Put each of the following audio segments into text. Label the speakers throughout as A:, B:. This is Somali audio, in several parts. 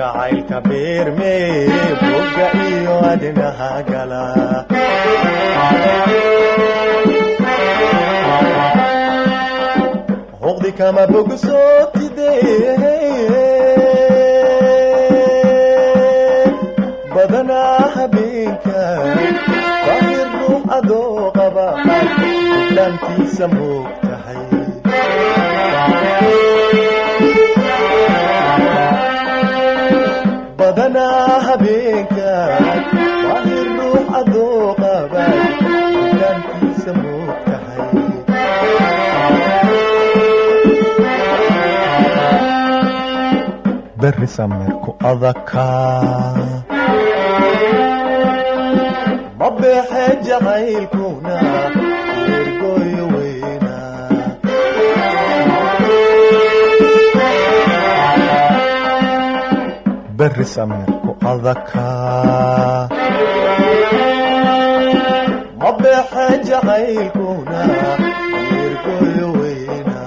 A: jacaylka beerme boga iyo adinaha gala hoqdi kama bogsootide badanaa habeenka baahir ruux adoo qaba gudlaantiisa moog tahay badanaa habeenka baahir ruux adoo qaba gudlaantiisa moog tahay berri samirku adakaa mabeexe jacaylkuna ergoyo weyna berri samirku adakaa mabeexe jacaylkuna ergoyo weyna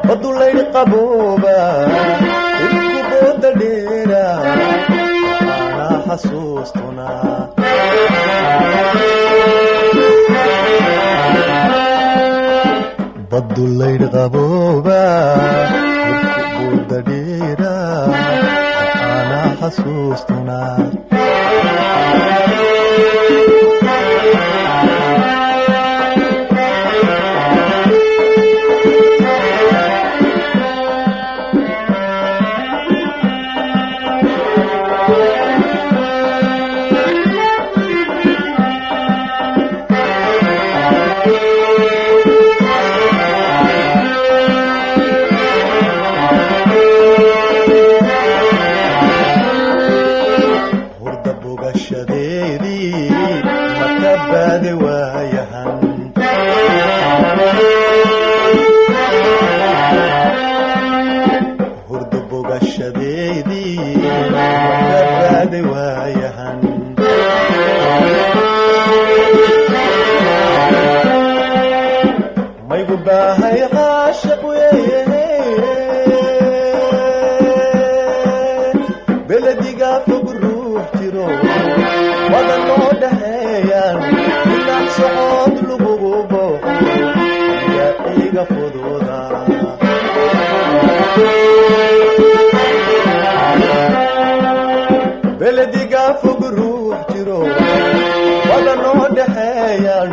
A: badulayni qabooba ilku booda dheera ana xasuustuna badulayni qabooba ilku booda dheera ana xasuustuna hurda bogashadeedii makabaade waayahan maygu baahay caashaq weeye belediga fog ruux jiro wada noo dhaheeyaan inaan socod lagugu booxo yaa iga fududa belediga fog ruux jiro wada noo dhaheeyaan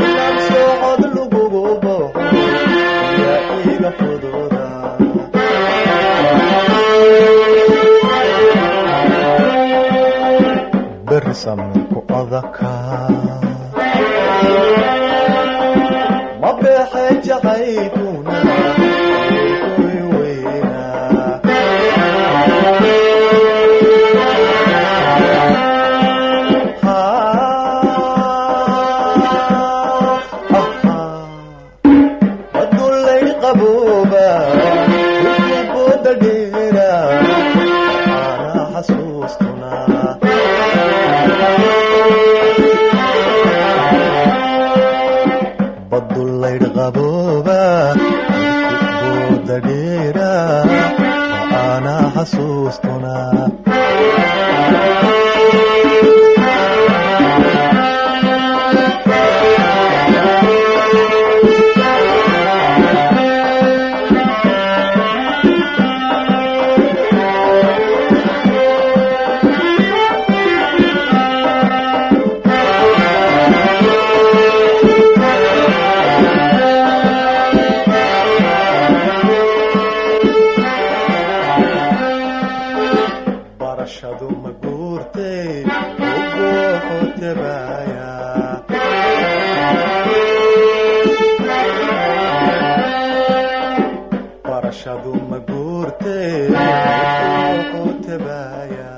A: inaan socod lagugu booxo yaa iga fududa berri samirku adakaa mabeexe jacaylkuna ergoyo weyna badulayni qabooba ilku booda dheera ana xasuustuna badulayni qabooba ilku booda dheera ana xasuustuna barashadu ma guurtay ugu xotebaya barashadu ma guurtay ugu xotebaya